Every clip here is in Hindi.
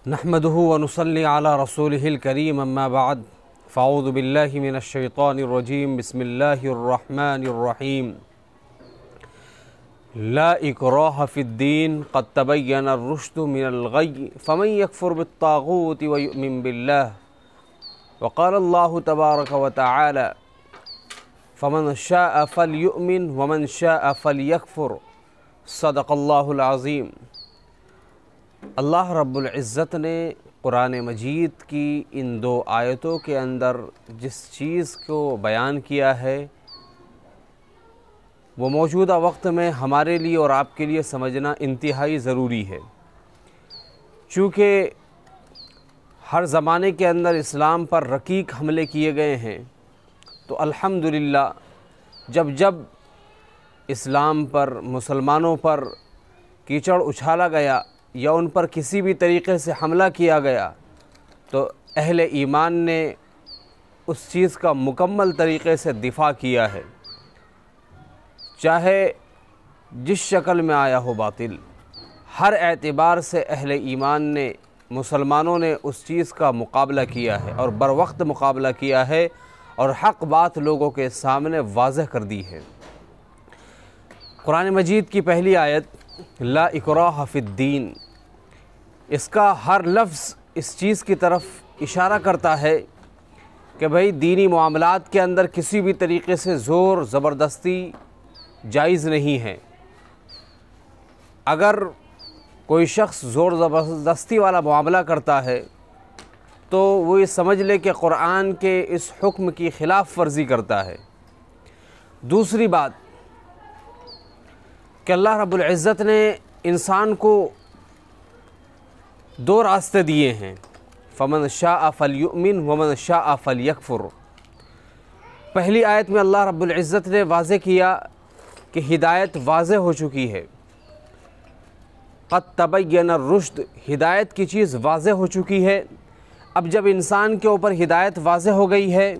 नहमदुहु व नुसल्ली अला रसूलिहिल करीम अम्मा बाद फ़अऊज़ु बिल्लाहि मिनश शैतानिर रजीम बिस्मिल्लाहिर रहमानिर रहीम ला इकराह फ़िद्दीन क़द तबय्यनर रुश्दु मिनल ग़य्य फ़मन यकफ़ुर बित्ताग़ूति व यु'मिन बिल्लाह व क़ाला अल्लाहु तबारक व तआला फ़मन शाअ फ़लयु'मिन व मन शाअ फ़लयकफ़ुर सदक़ल्लाहुल अज़ीम। अल्लाह रब्बुल इज़्ज़त ने कुरान मजीद की इन दो आयतों के अंदर जिस चीज़ को बयान किया है वो मौजूदा वक्त में हमारे लिए और आपके लिए समझना इंतहाई ज़रूरी है। चूँकि हर ज़माने के अंदर इस्लाम पर रकीक हमले किए गए हैं, तो अल्हम्दुलिल्लाह जब जब इस्लाम पर, मुसलमानों पर कीचड़ उछाला गया या उन पर किसी भी तरीक़े से हमला किया गया, तो अहले ईमान ने उस चीज़ का मुकम्मल तरीक़े से दिफ़ा किया है, चाहे जिस शक्ल में आया हो बातिल। हर एतबार से अहले ईमान ने, मुसलमानों ने उस चीज़ का मुकाबला किया है और बर वक्त मुकाबला किया है और हक़ बात लोगों के सामने वाज़ह कर दी है। कुरान मजीद की पहली आयत ला इकराह फ़िद्दीन, इसका हर लफ्ज़ इस चीज़ की तरफ इशारा करता है कि भाई दीनी मामलात के अंदर किसी भी तरीक़े से ज़ोर ज़बरदस्ती जायज़ नहीं है। अगर कोई शख्स ज़ोर ज़बरदस्ती वाला मामला करता है तो वो ये समझ ले कि कुरान के इस हुक्म की ख़िलाफ़ वर्जी करता है। दूसरी बात कि अल्लाह रब्बुल इज़्ज़त ने इंसान को दो रास्ते दिए हैं, फ़मन शाअ फ़लयु'मिन व मन शाअ फ़लयकफ़ुर। पहली आयत में अल्लाह रब्बुल इज़्ज़त ने वाज़े किया कि हिदायत वाज़े हो चुकी है। क़द तबय्यनर रुश्द, हिदायत की चीज़ वाज़े हो चुकी है। अब जब इंसान के ऊपर हिदायत वाज़े हो गई है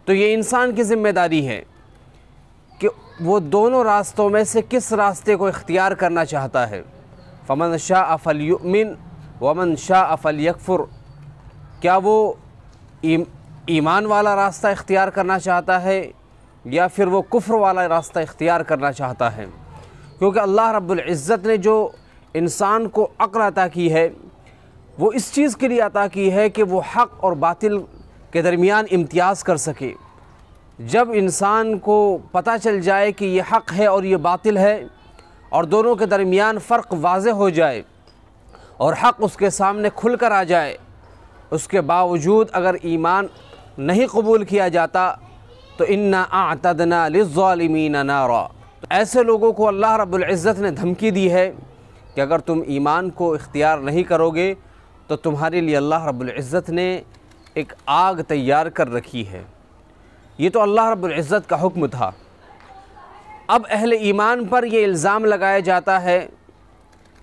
तो ये इंसान की ज़िम्मेदारी है कि वो दोनों रास्तों में से किस रास्ते को इख्तियार करना चाहता है। फ़मन शाअ फ़लयु'मिन व मन शाअ फ़लयकफ़ुर, क्या वो ईमान वाला रास्ता इख्तियार करना चाहता है या फिर वो कुफ्र वाला रास्ता इख्तियार करना चाहता है। क्योंकि अल्लाह रब्बुल इज़्ज़त ने जो इंसान को अक़ल अता की है वो इस चीज़ के लिए अता की है कि वो हक़ और बातिल के दरमियान इम्तियाज़ कर सके। जब इंसान को पता चल जाए कि ये हक़ है और ये बातिल है और दोनों के दरमियान फ़र्क वाज़े हो जाए और हक़ उसके सामने खुल कर आ जाए, उसके बावजूद अगर ईमान नहीं कबूल किया जाता तो इन्ना अअतदना लिज़्ज़ालिमीन नारा, तो ऐसे लोगों को अल्लाह रब्बुल इज़्ज़त ने धमकी दी है कि अगर तुम ईमान को इख्तियार नहीं करोगे तो तुम्हारे लिए अल्लाह रब्बुल इज़्ज़त ने एक आग तैयार कर रखी है। ये तो अल्लाह रब्बुल इज़्ज़त का हुक्म था। अब अहले ईमान पर यह इल्ज़ाम लगाया जाता है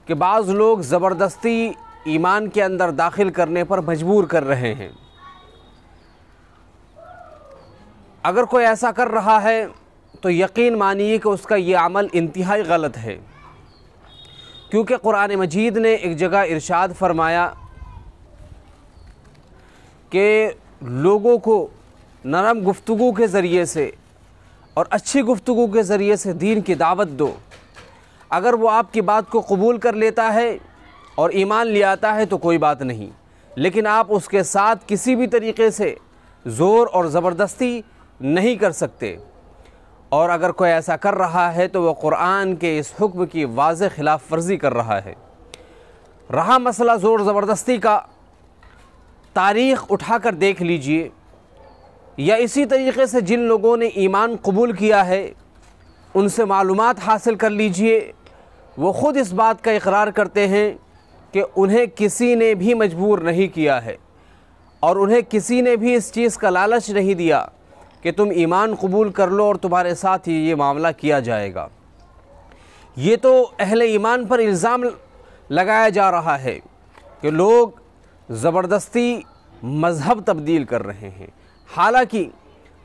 कि बाज़ लोग ज़बरदस्ती ईमान के अंदर दाखिल करने पर मजबूर कर रहे हैं। अगर कोई ऐसा कर रहा है तो यकीन मानिए कि उसका ये अमल इंतहाई गलत है, क्योंकि कुरान मजीद ने एक जगह इरशाद फरमाया कि लोगों को नरम गुफ्तगू के ज़रिए से और अच्छी गुफ्तगू के ज़रिए से दीन की दावत दो। अगर वो आपकी बात को कबूल कर लेता है और ईमान ले आता है तो कोई बात नहीं, लेकिन आप उसके साथ किसी भी तरीक़े से ज़ोर और ज़बरदस्ती नहीं कर सकते। और अगर कोई ऐसा कर रहा है तो वह कुरान के इस हुक्म की वाज़ेह ख़िलाफ़ वर्जी कर रहा है। रहा मसला ज़ोर ज़बरदस्ती का, तारीख़ उठा कर देख लीजिए या इसी तरीक़े से जिन लोगों ने ईमान कबूल किया है उनसे मालूमात हासिल कर लीजिए। वो ख़ुद इस बात का इकरार करते हैं कि उन्हें किसी ने भी मजबूर नहीं किया है और उन्हें किसी ने भी इस चीज़ का लालच नहीं दिया कि तुम ईमान कबूल कर लो और तुम्हारे साथ ये मामला किया जाएगा। ये तो अहले ईमान पर इल्ज़ाम लगाया जा रहा है कि लोग ज़बरदस्ती मज़हब तब्दील कर रहे हैं। हालांकि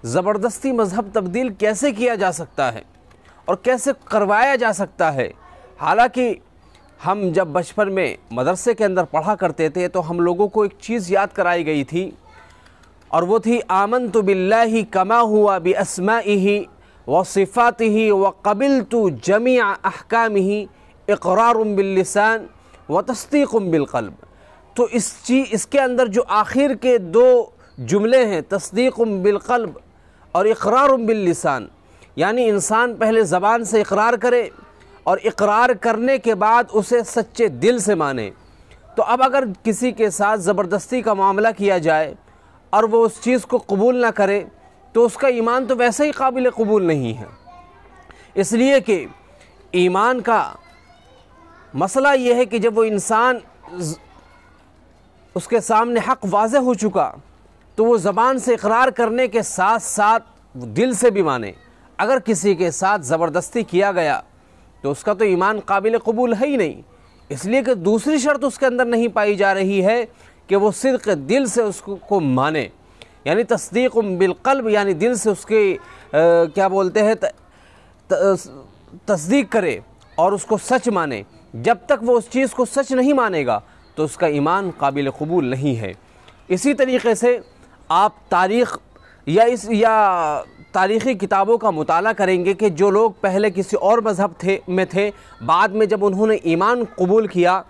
ज़बरदस्ती मज़हब तब्दील कैसे किया जा सकता है और कैसे करवाया जा सकता है? हालांकि हम जब बचपन में मदरसे के अंदर पढ़ा करते थे तो हम लोगों को एक चीज़ याद कराई गई थी, और वो थी आमनतु बिल्लाहि कमा हुआ बि अस्माइही व सिफ़ातिही व क़बिलतु जमीअ अहकामिही इक़रारुम बिल लिसान व तस्दीक़ुम बिल क़ल्ब। तो इसके अंदर जो आखिर के दो जुमले हैं, तस्दीक़ुम बिल क़ल्ब और इक़रारुम बिल लिसान, यानी इंसान पहले ज़बान से इक़रार करे और इक़रार करने के बाद उसे सच्चे दिल से माने। तो अब अगर किसी के साथ ज़बरदस्ती का मामला किया जाए और वो उस चीज़ को कबूल ना करे तो उसका ईमान तो वैसे ही काबिल कबूल नहीं है। इसलिए कि ईमान का मसला ये है कि जब वो इंसान उसके सामने हक़ वाज़े हो चुका तो वो ज़बान से इक़रार करने के साथ साथ दिल से भी माने। अगर किसी के साथ ज़बरदस्ती किया गया तो उसका तो ईमान काबिल कबूल है ही नहीं। इसलिए कि दूसरी शर्त उसके अंदर नहीं पाई जा रही है कि वो सिद्क़ दिल से उसको माने, यानी तस्दीक़ुम बिल क़ल्ब, यानी दिल से उसके क्या बोलते हैं तस्दीक करे और उसको सच माने। जब तक वो उस चीज़ को सच नहीं मानेगा तो उसका ईमान काबिल कबूल नहीं है। इसी तरीक़े से आप तारीख़ या तारीख़ी किताबों का मुताला करेंगे कि जो लोग पहले किसी और मज़हब में थे, बाद में जब उन्होंने ईमान कबूल किया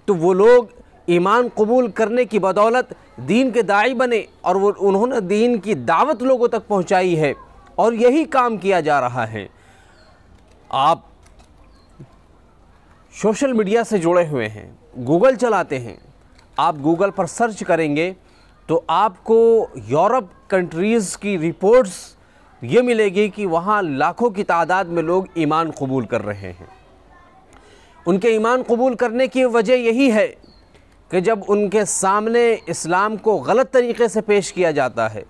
तो वो लोग ईमान कबूल करने की बदौलत दीन के दाई बने और वो उन्होंने दीन की दावत लोगों तक पहुंचाई है, और यही काम किया जा रहा है। आप सोशल मीडिया से जुड़े हुए हैं, गूगल चलाते हैं, आप गूगल पर सर्च करेंगे तो आपको यूरोप कंट्रीज़ की रिपोर्ट्स ये मिलेगी कि वहाँ लाखों की तादाद में लोग ईमान कबूल कर रहे हैं। उनके ईमान कबूल करने की वजह यही है कि जब उनके सामने इस्लाम को गलत तरीक़े से पेश किया जाता है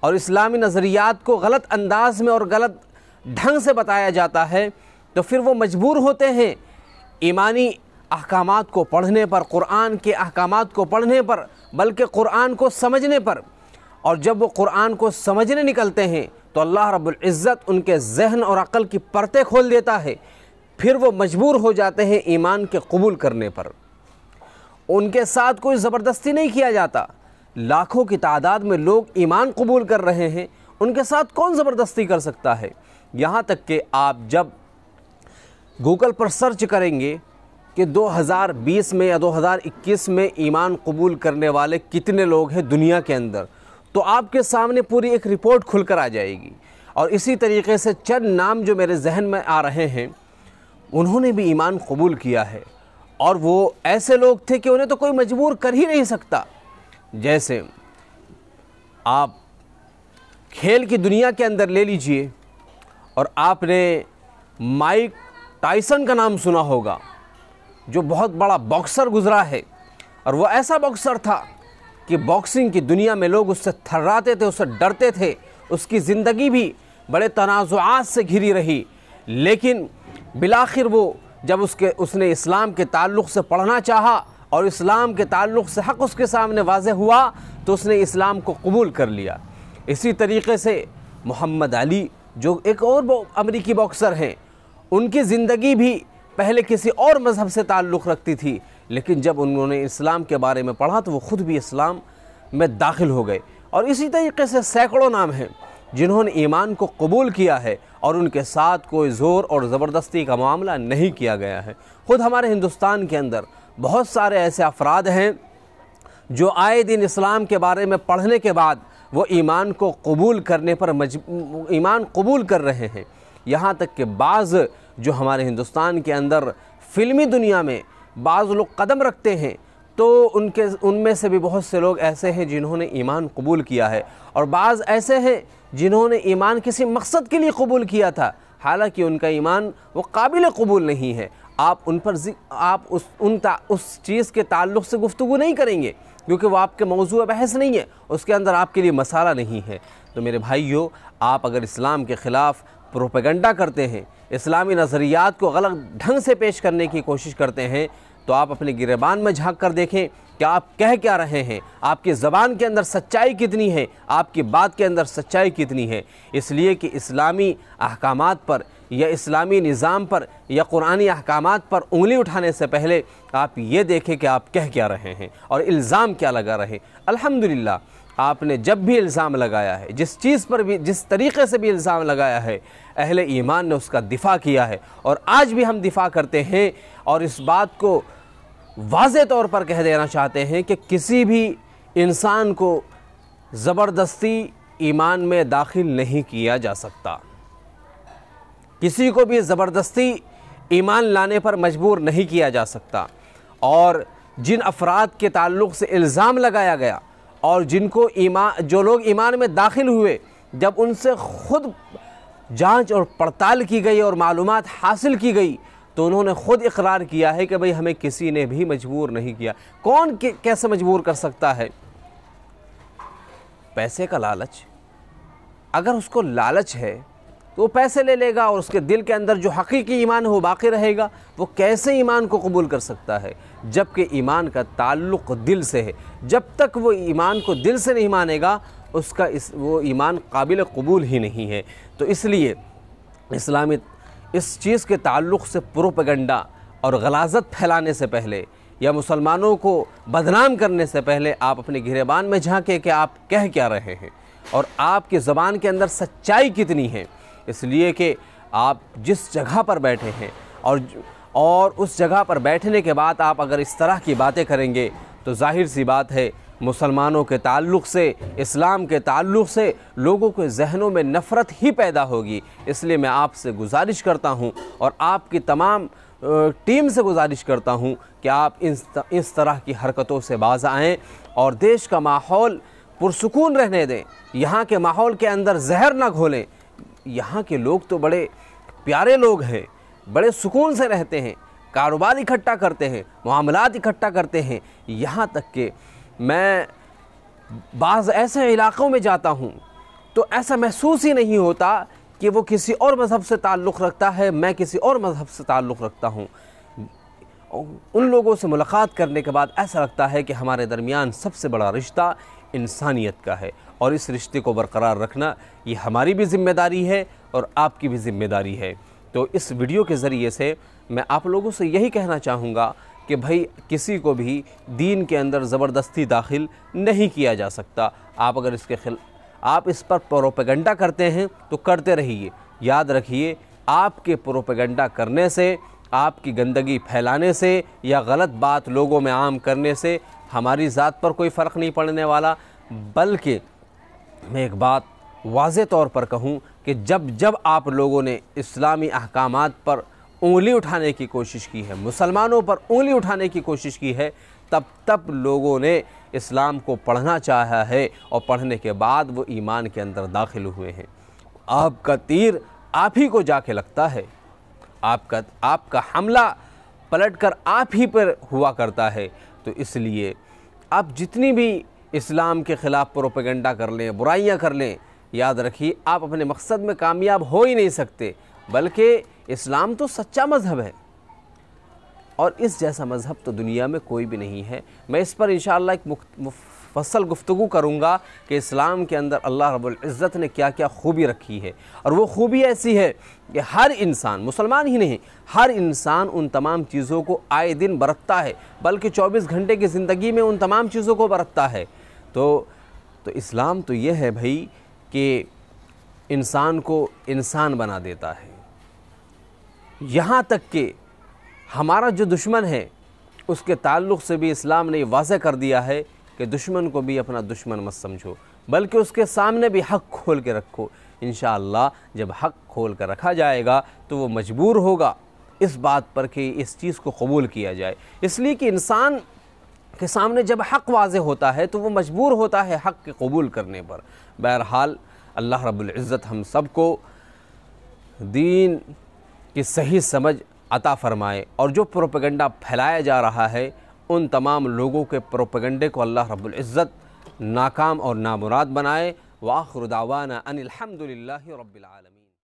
और इस्लामी नज़रियात को गलत अंदाज में और गलत ढंग से बताया जाता है तो फिर वो मजबूर होते हैं ईमानी अहकामात को पढ़ने पर, कुरान के अहकामात को पढ़ने पर, बल्कि कुरान को समझने पर। और जब वो कुरान को समझने निकलते हैं तो अल्लाह रब्बुल इज़्ज़त उनके जहन और अक़ल की परतें खोल देता है। फिर वो मजबूर हो जाते हैं ईमान के कबूल करने पर। उनके साथ कोई ज़बरदस्ती नहीं किया जाता। लाखों की तादाद में लोग ईमान कबूल कर रहे हैं, उनके साथ कौन ज़बरदस्ती कर सकता है। यहाँ तक कि आप जब गूगल पर सर्च करेंगे कि 2020 में या 2021 में ईमान कबूल करने वाले कितने लोग हैं दुनिया के अंदर, तो आपके सामने पूरी एक रिपोर्ट खुलकर आ जाएगी। और इसी तरीक़े से चंद नाम जो मेरे जहन में आ रहे हैं, उन्होंने भी ईमान कबूल किया है, और वो ऐसे लोग थे कि उन्हें तो कोई मजबूर कर ही नहीं सकता। जैसे आप खेल की दुनिया के अंदर ले लीजिए और आपने माइक टायसन का नाम सुना होगा, जो बहुत बड़ा बॉक्सर गुज़रा है, और वो ऐसा बॉक्सर था कि बॉक्सिंग की दुनिया में लोग उससे थर्राते थे, उससे डरते थे। उसकी ज़िंदगी भी बड़े तनाज़ुआत से घिरी रही, लेकिन बिलाखिर वो जब उसने इस्लाम के ताल्लुक़ से पढ़ना चाहा और इस्लाम के ताल्लुक़ से हक़ उसके सामने वाज़े हुआ तो उसने इस्लाम को कबूल कर लिया। इसी तरीक़े से मोहम्मद अली जो एक और अमरीकी बॉक्सर हैं, उनकी ज़िंदगी भी पहले किसी और मज़हब से ताल्लुक़ रखती थी, लेकिन जब उन्होंने इस्लाम के बारे में पढ़ा तो वो ख़ुद भी इस्लाम में दाखिल हो गए। और इसी तरीके से सैकड़ों नाम हैं जिन्होंने ईमान को कबूल किया है और उनके साथ कोई ज़ोर और ज़बरदस्ती का मामला नहीं किया गया है। ख़ुद हमारे हिंदुस्तान के अंदर बहुत सारे ऐसे अफराद हैं जो आए दिन इस्लाम के बारे में पढ़ने के बाद वो ईमान को कबूल करने पर ईमान कबूल कर रहे हैं। यहाँ तक कि बाज़ जो हमारे हिंदुस्तान के अंदर फ़िल्मी दुनिया में बाज़ लोग कदम रखते हैं तो उनमें से भी बहुत से लोग ऐसे हैं जिन्होंने ईमान कबूल किया है, और बाज़ ऐसे हैं जिन्होंने ईमान किसी मकसद के लिए कबूल किया था, हालांकि उनका ईमान वो काबिल कबूल नहीं है। आप उन पर उस चीज़ के ताल्लुक़ से गुफ्तगू नहीं करेंगे क्योंकि वो आपके मौजूद बहस नहीं है, उसके अंदर आपके लिए मसाला नहीं है। तो मेरे भाइयों, आप अगर इस्लाम के ख़िलाफ़ प्रोपेगेंडा करते हैं, इस्लामी नज़रियात को गलत ढंग से पेश करने की कोशिश करते हैं, तो आप अपने गिरेबान में झांक कर देखें कि आप कह क्या रहे हैं, आपकी ज़बान के अंदर सच्चाई कितनी है, आपकी बात के अंदर सच्चाई कितनी है। इसलिए कि इस्लामी अहकामात पर या इस्लामी निज़ाम पर या कुरानी अहकामात पर उंगली उठाने से पहले आप ये देखें कि आप कह क्या रहे हैं और इल्ज़ाम क्या लगा रहे हैं। अल्हम्दुलिल्लाह, आपने जब भी इल्ज़ाम लगाया है, जिस चीज़ पर भी, जिस तरीक़े से भी इल्ज़ाम लगाया है, अहले ईमान ने उसका दिफ़ा किया है और आज भी हम दिफ़ा करते हैं। और इस बात को वाज़े तौर पर कह देना चाहते हैं कि किसी भी इंसान को ज़बरदस्ती ईमान में दाखिल नहीं किया जा सकता, किसी को भी ज़बरदस्ती ईमान लाने पर मजबूर नहीं किया जा सकता। और जिन अफराद के ताल्लुक़ से इल्ज़ाम लगाया गया और जिनको जो लोग ईमान में दाखिल हुए, जब उनसे ख़ुद जांच और पड़ताल की गई और मालूमात हासिल की गई तो उन्होंने ख़ुद इकरार किया है कि भाई हमें किसी ने भी मजबूर नहीं किया। कौन कैसे मजबूर कर सकता है? पैसे का लालच, अगर उसको लालच है तो वो पैसे ले लेगा और उसके दिल के अंदर जो हकीकी ईमान है वो बाकी रहेगा। वो कैसे ईमान को कबूल कर सकता है? जबकि ईमान का ताल्लुक़ दिल से है। जब तक वो ईमान को दिल से नहीं मानेगा उसका वो ईमान काबिल कबूल ही नहीं है। तो इसलिए इस्लामी इस चीज़ के ताल्लुक़ से प्रोपेगेंडा और गलाज़त फैलाने से पहले या मुसलमानों को बदनाम करने से पहले आप अपने गिरेबान में झांकें कि आप कह क्या रहे हैं और आपकी ज़बान के अंदर सच्चाई कितनी है। इसलिए कि आप जिस जगह पर बैठे हैं और उस जगह पर बैठने के बाद आप अगर इस तरह की बातें करेंगे तो जाहिर सी बात है मुसलमानों के ताल्लुक़ से, इस्लाम के ताल्लुक़ से लोगों के जहनों में नफ़रत ही पैदा होगी। इसलिए मैं आपसे गुजारिश करता हूं और आपकी तमाम टीम से गुजारिश करता हूं कि आप इस तरह की हरकतों से बाज़ आएँ और देश का माहौल पुरसुकून रहने दें। यहाँ के माहौल के अंदर जहर ना घोलें। यहाँ के लोग तो बड़े प्यारे लोग हैं, बड़े सुकून से रहते हैं, कारोबार इकट्ठा करते हैं, मामलात इकट्ठा करते हैं। यहाँ तक कि मैं बाज़ ऐसे इलाक़ों में जाता हूँ तो ऐसा महसूस ही नहीं होता कि वो किसी और मज़हब से ताल्लुक़ रखता है, मैं किसी और मज़हब से ताल्लुक़ रखता हूँ। उन लोगों से मुलाकात करने के बाद ऐसा लगता है कि हमारे दरमियान सबसे बड़ा रिश्ता इंसानियत का है और इस रिश्ते को बरकरार रखना ये हमारी भी ज़िम्मेदारी है और आपकी भी ज़िम्मेदारी है। तो इस वीडियो के ज़रिए से मैं आप लोगों से यही कहना चाहूँगा कि भाई किसी को भी दीन के अंदर ज़बरदस्ती दाखिल नहीं किया जा सकता। आप अगर आप इस पर प्रोपेगेंडा करते हैं तो करते रहिए। याद रखिए, आपके प्रोपेगेंडा करने से, आपकी गंदगी फैलाने से या गलत बात लोगों में आम करने से हमारी ज़ात पर कोई फ़र्क नहीं पड़ने वाला। बल्कि मैं एक बात वाज़े तौर पर कहूँ कि जब आप लोगों ने इस्लामी अहकामात पर उंगली उठाने की कोशिश की है, मुसलमानों पर उंगली उठाने की कोशिश की है, तब लोगों ने इस्लाम को पढ़ना चाहा है और पढ़ने के बाद वो ईमान के अंदर दाखिल हुए हैं। आपका तीर आप ही को जाके लगता है, आपका हमला पलटकर आप ही पर हुआ करता है। तो इसलिए आप जितनी भी इस्लाम के ख़िलाफ़ प्रोपेगेंडा कर लें, बुराइयां कर लें, याद रखिए आप अपने मकसद में कामयाब हो ही नहीं सकते। बल्कि इस्लाम तो सच्चा मज़हब है और इस जैसा मज़हब तो दुनिया में कोई भी नहीं है। मैं इस पर इंशाअल्लाह एक मुफस्सल गुफ्तगू करूँगा कि इस्लाम के अंदर अल्लाह रब्बुल इज़्ज़त ने क्या क्या खूबी रखी है। और वो खूबी ऐसी है कि हर इंसान, मुसलमान ही नहीं, हर इंसान उन तमाम चीज़ों को आए दिन बरतता है, बल्कि 24 घंटे की ज़िंदगी में उन तमाम चीज़ों को बरतता है। तो इस्लाम तो ये है भाई कि इंसान को इंसान बना देता है। यहाँ तक कि हमारा जो दुश्मन है उसके ताल्लुक़ से भी इस्लाम ने वाज़े कर दिया है कि दुश्मन को भी अपना दुश्मन मत समझो, बल्कि उसके सामने भी हक़ खोल के रखो। इंशाअल्लाह जब हक़ खोल कर रखा जाएगा तो वो मजबूर होगा इस बात पर कि इस चीज़ को कबूल किया जाए। इसलिए कि इंसान के सामने जब हक़ वाज़े होता है तो वो मजबूर होता है हक़ के कबूल करने पर। बहरहाल अल्लाह रब्बुल इज़्ज़त हम सबको दीन की सही समझ अता फ़रमाए और जो प्रोपेगेंडा फैलाया जा रहा है उन तमाम लोगों के प्रोपेगेंडे को अल्लाह रब्बुल इज़्ज़त नाकाम और नामुराद बनाए। व आखिर दावाना अनिल हम्दुलिल्लाहि रब्बिल आलमीन।